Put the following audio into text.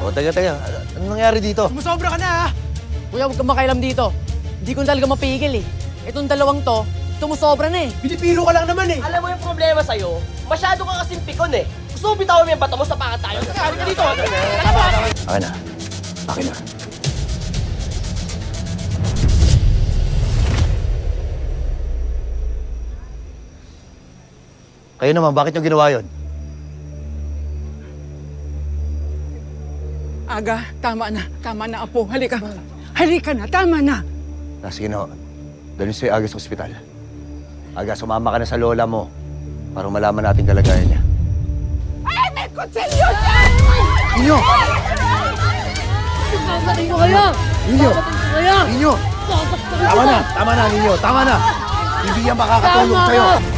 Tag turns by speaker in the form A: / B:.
A: O, teka. Anong nangyari dito?
B: Sumusobra ka na, ha?
C: Kuya, huwag kang makailam dito. Hindi ko talaga mapigil, eh. Itong dalawang to, sumusobra na, eh.
B: Pinipiro ka lang naman, eh.
D: Alam mo yung problema sa'yo? Masyado ka kasing pikon eh. Gusto mo bitawan mo yung bato mo sa pangat tayo? Kaya dito!
A: Akin na. Akin na. Kayo naman, bakit nyo ginawa yun?
E: Aga, tama na. Tama na, Apo. Halika. Halika na, tama na.
A: Sige na, dalhin sa'yo agad sa ospital. Aga, sumama ka na sa lola mo para malaman natin kalagayan niya.
E: Ay, may kutsilyo siya!
A: Inyo!
C: Sasaktin ko kayo!
A: Inyo!
C: Sasaktin ko kayo!
A: Inyo!
C: Sasaktin ko
A: Tama na, Ninyo! Tama na! Hindi yan makakatulong sa'yo!